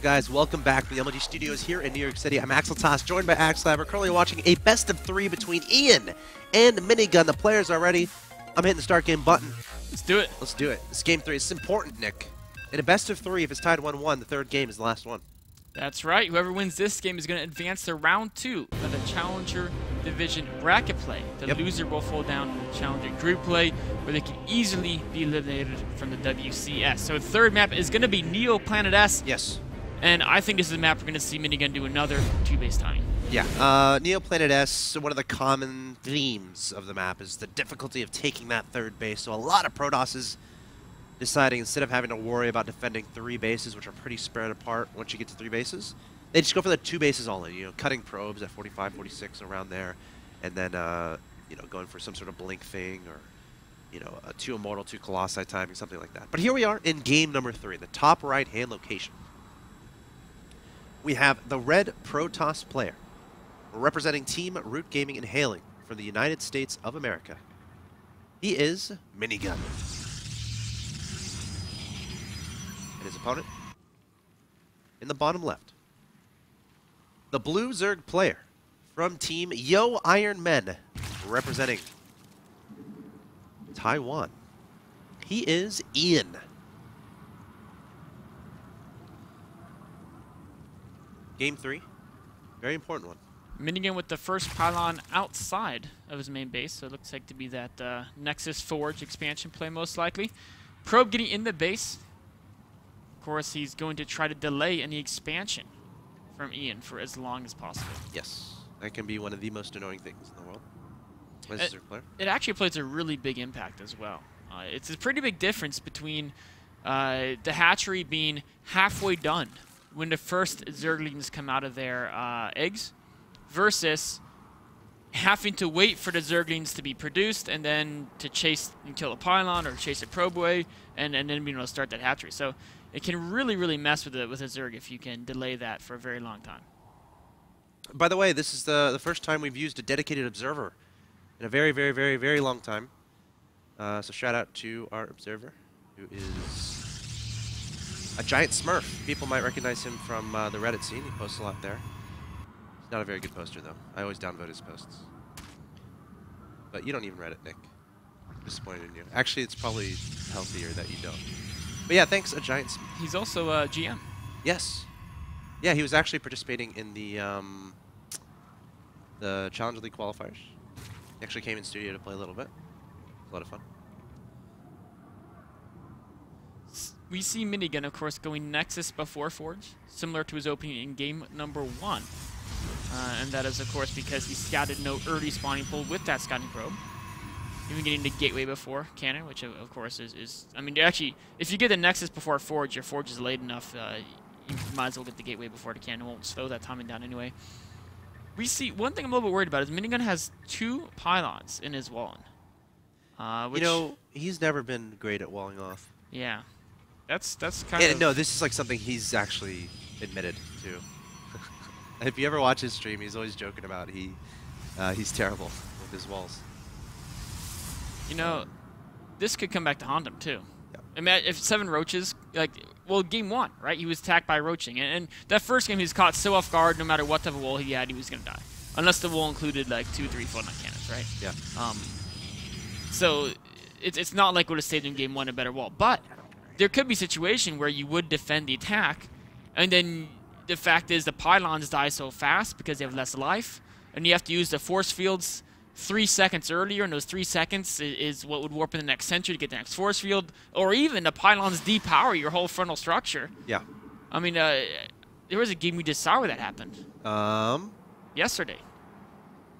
up, guys? Welcome back to the MLG Studios here in New York City. I'm axeltoss, joined by axslav. We're currently watching a best-of-3 between Ian and Minigun. The players are ready. I'm hitting the start game button. Let's do it. Let's do it. It's game 3. It's important, Nick. In a best-of-3, if it's tied 1-1, the third game is the last one. That's right. Whoever wins this game is going to advance to round 2 of the Challenger Division bracket play. The loser will fall down to the Challenger group play, where they can easily be eliminated from the WCS. So the third map is going to be Neo Planet S. Yes. And I think this is a map we're going to see Minigun do another 2-base timing. Yeah. Neo Planet S, one of the common themes of the map is the difficulty of taking that third base. So a lot of Protosses deciding instead of having to worry about defending 3 bases, which are pretty spread apart once you get to 3 bases, they just go for the 2 bases all in, cutting probes at 45, 46, around there, and then, going for some sort of blink thing or, a 2 Immortal, 2 Colossi timing, something like that. But here we are in game number 3, the top right-hand location. We have the red Protoss player representing Team Root Gaming and hailing from the United States of America. He is Minigun. And his opponent in the bottom left, the blue Zerg player from Team Yo Iron Men representing Taiwan. He is Ian. Game 3, very important one. Minigun with the first pylon outside of his main base, so it looks like to be that Nexus Forge expansion play most likely. Probe getting in the base. Of course, he's going to try to delay any expansion from Ian for as long as possible. Yes, that can be one of the most annoying things in the world. It actually plays a really big impact as well. It's a pretty big difference between the hatchery being halfway done when the first Zerglings come out of their eggs versus having to wait for the Zerglings to be produced and then to chase and kill a pylon or chase a probe away and then being able to start that hatchery. So it can really, really mess with a Zerg if you can delay that for a very long time. By the way, this is the first time we've used a dedicated observer in a very, very, very, very long time. So shout out to our observer, who is a giant smurf. People might recognize him from the Reddit scene. He posts a lot there. He's not a very good poster, though. I always downvote his posts. But you don't even Reddit, Nick. I'm disappointed in you. Actually, it's probably healthier that you don't. But yeah, thanks, a giant smurf. He's also a GM. Yes. Yeah, he was actually participating in the Challenger League qualifiers. He actually came in studio to play a little bit. A lot of fun. We see Minigun, of course, going Nexus before Forge, similar to his opening in game number 1. And that is, of course, because he scouted no early spawning pool with that scouting probe. Even getting the Gateway before Cannon, which, of course, is I mean, actually, if you get the Nexus before Forge, your Forge is late enough, you might as well get the Gateway before the Cannon. It won't slow that timing down anyway. We see, one thing I'm a little bit worried about is Minigun has 2 pylons in his walling. Which, he's never been great at walling off. Yeah. That's kind of... No, this is like something he's actually admitted to. If you ever watch his stream, he's always joking about he's terrible with his walls. This could come back to haunt him, too. Yeah. I mean, if 7 roaches, game 1, right? He was attacked by roaching. And that first game, he was caught so off guard, no matter what type of wall he had, he was going to die. Unless the wall included, 2 or 3 photon cannons, right? Yeah. So, it's not like would have saved in game 1 a better wall. But there could be a situation where you would defend the attack, and then the fact is the pylons die so fast because they have less life, and you have to use the force fields 3 seconds earlier, and those 3 seconds is what would warp in the next sentry to get the next force field, or even the pylons depower your whole frontal structure. Yeah. I mean, there was a game we just saw where that happened. Yesterday.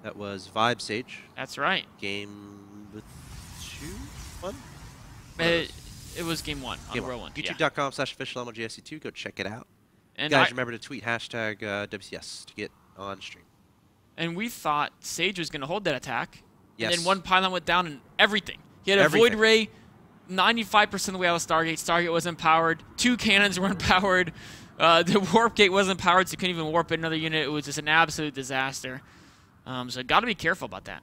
That was Vibe Sage. That's right. Game 2? 1? It was game 1 on row 1. YouTube.com/officialmlgsc2. Go check it out. And guys, remember to tweet hashtag WCS to get on stream. And we thought Sage was going to hold that attack. Yes. And then one pylon went down and everything. He had a Void Ray 95% of the way out of Stargate. Stargate wasn't powered. 2 cannons weren't powered. The Warp Gate wasn't powered, so you couldn't even warp another unit. It was just an absolute disaster. So got to be careful about that.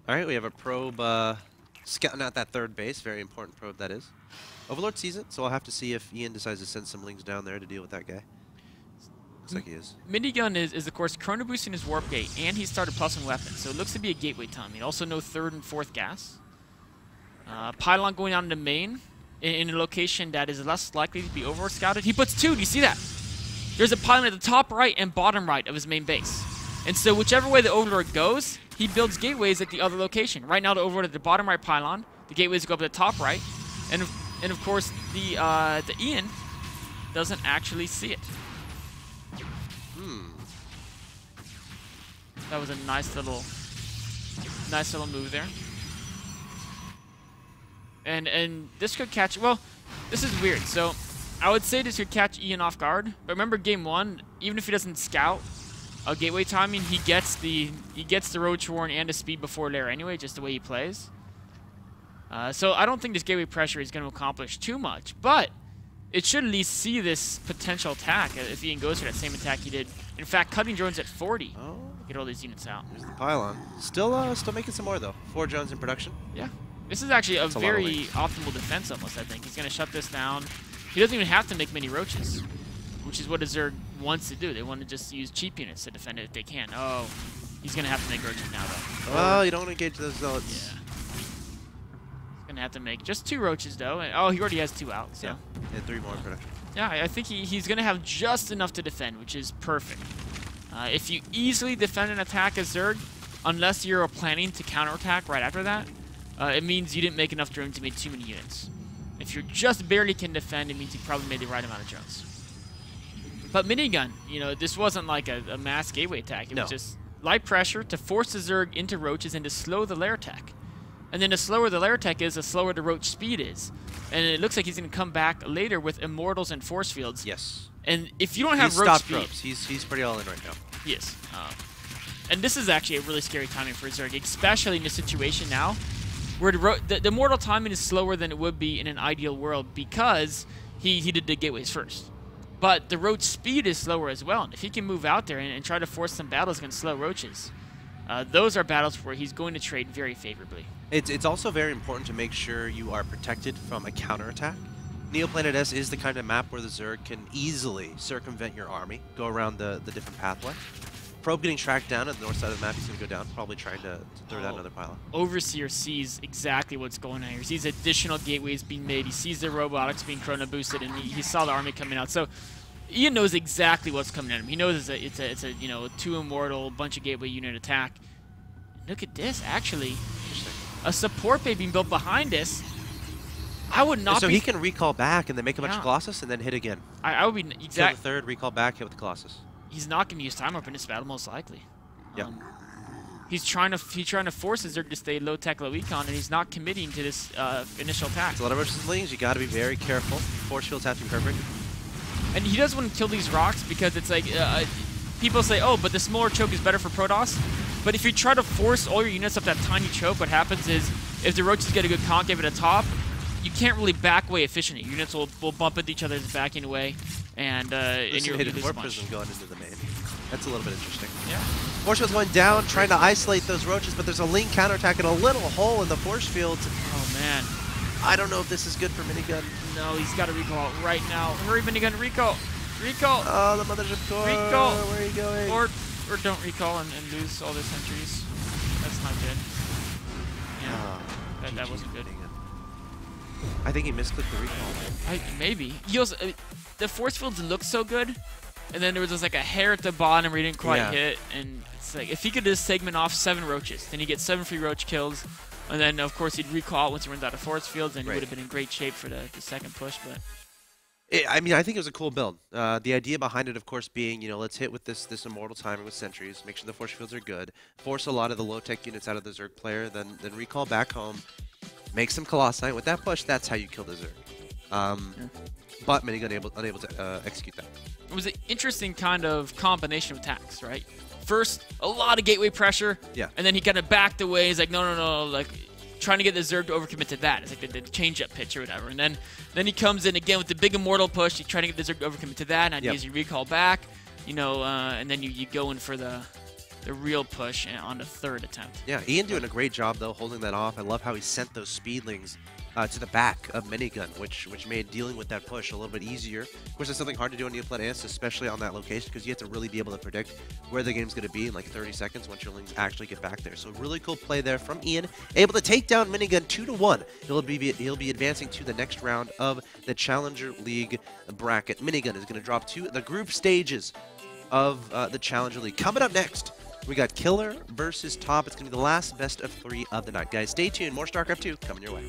All right, we have a probe scouting out that third base. Very important probe that is. Overlord sees it, so I'll have to see if Ian decides to send some lings down there to deal with that guy. Looks like he is. Minigun is of course chrono boosting his warp gate, and he started +1 weapon, so it looks to be a gateway timing. Also no 3rd and 4th gas. Pylon going out into main in a location that is less likely to be overworld scouted. He puts 2. Do you see that? There's a pylon at the top right and bottom right of his main base. And so whichever way the Overlord goes, he builds gateways at the other location. Right now the Overlord at the bottom right pylon, the gateways go up at the top right, and of course the Ian doesn't actually see it. That was a nice little move there. And this could catch, well, this is weird. So I would say this could catch Ian off guard. But remember game 1, even if he doesn't scout a gateway timing, he gets the Roach Warren and the speed before lair anyway, just the way he plays. So I don't think this gateway pressure is going to accomplish too much, but it should at least see this potential attack if Ian goes for that same attack he did. In fact, cutting drones at 40. Oh. Get all these units out. Here's the pylon. Still making some more though. 4 drones in production. Yeah. This is actually a That's very optimal defense almost, I think. He's going to shut this down. He doesn't even have to make many roaches, which is what a Zerg wants to do. They want to just use cheap units to defend it if they can. Oh, he's going to have to make roaches now, though. Well, you don't want to engage those zealots. Yeah. He's going to have to make just 2 roaches, though. And, oh, he already has 2 out. So. Yeah, 3 more in production. Yeah, I think he's going to have just enough to defend, which is perfect. If you easily defend an attack as Zerg, unless you're planning to counterattack right after that, it means you didn't make enough drones, you made too many units. If you just barely can defend, it means you probably made the right amount of drones. But Minigun, you know, this wasn't like a mass gateway attack. It was just light pressure to force the Zerg into roaches and to slow the lair attack. And then the slower the lair attack is, the slower the roach speed is. And it looks like he's going to come back later with immortals and force fields. Yes. And if you don't have roach speed... ropes. He's pretty all in right now. Yes. And this is actually a really scary timing for Zerg, especially in this situation now, where the mortal timing is slower than it would be in an ideal world because he did the gateways first. But the roach speed is slower as well. And if he can move out there and try to force some battles against slow roaches, those are battles where he's going to trade very favorably. It's also very important to make sure you are protected from a counterattack. Neoplanet S is the kind of map where the Zerg can easily circumvent your army, go around the different pathway. Probe getting tracked down at the north side of the map, he's going to go down, probably trying to throw down another pylon. Overseer sees exactly what's going on here. He sees additional gateways being made. He sees the robotics being chrono boosted, and he saw the army coming out. So Ian knows exactly what's coming at him. He knows it's a you know, 2 immortal, bunch of gateway unit attack. Look at this, actually. A support bay being built behind this. I would not so he can recall back and then make a bunch of Colossus and then hit again. I would be kill the 3rd, recall back, hit with the Colossus. He's not going to use time up in this battle, most likely. Yeah. He's trying to force his Zerg to stay low tech, low econ, and he's not committing to this initial attack. It's a lot of roaches and lings. You got to be very careful. Force fields have to be perfect. And he does want to kill these rocks because it's like people say, oh, but the smaller choke is better for Protoss. But if you try to force all your units up that tiny choke, what happens is if the roaches get a good concave at the top, you can't really back away efficiently. Units will bump into each other as backing away, and you're hitting Warp Prism going into the main. That's a little bit interesting. Yeah. Force field's going down, trying to isolate those roaches, but there's a link counterattack and a little hole in the force field. Oh man. I don't know if this is good for Minigun. No, he's got to recall right now. Hurry, Minigun, recall! Recall! Oh, the Mothership Core! Recall! Where are you going? Or don't recall and lose all their sentries. That's not good. Yeah, that wasn't good. I think he misclicked the recall. Maybe. He also, the force fields look so good, and then there was just like a hair at the bottom where he didn't quite hit, and it's like, if he could just segment off 7 roaches, then he'd get 7 free roach kills, and then of course he'd recall once he runs out of force fields, and he would have been in great shape for the second push, but... I mean, I think it was a cool build. The idea behind it, of course, being, you know, let's hit with this immortal timing with sentries, make sure the force fields are good, force a lot of the low-tech units out of the Zerg player, then recall back home, make some Colossi. With that push, that's how you kill the Zerg. But Minigun unable to execute that. It was an interesting kind of combination of attacks, right? First, a lot of gateway pressure, and then he kind of backed away. He's like, no, like... trying to get the Zerg to overcommit to that. It's like the change-up pitch or whatever. And then he comes in again with the big immortal push. He's trying to get the Zerg to overcommit to that. And ideas you recall back, you know, and then you go in for the real push on the 3rd attempt. Yeah, Ian doing a great job, though, holding that off. I love how he sent those speedlings to the back of Minigun, which made dealing with that push a little bit easier. Of course, it's something hard to do on Neoplan S, especially on that location, because you have to really be able to predict where the game's going to be in like 30 seconds once your lings actually get back there. So really cool play there from Ian, able to take down Minigun 2-1. He'll be advancing to the next round of the Challenger League bracket. Minigun is going to drop to the group stages of the Challenger League. Coming up next, we got Killer versus Top. It's going to be the last best of 3 of the night. Guys, stay tuned. More StarCraft 2 coming your way.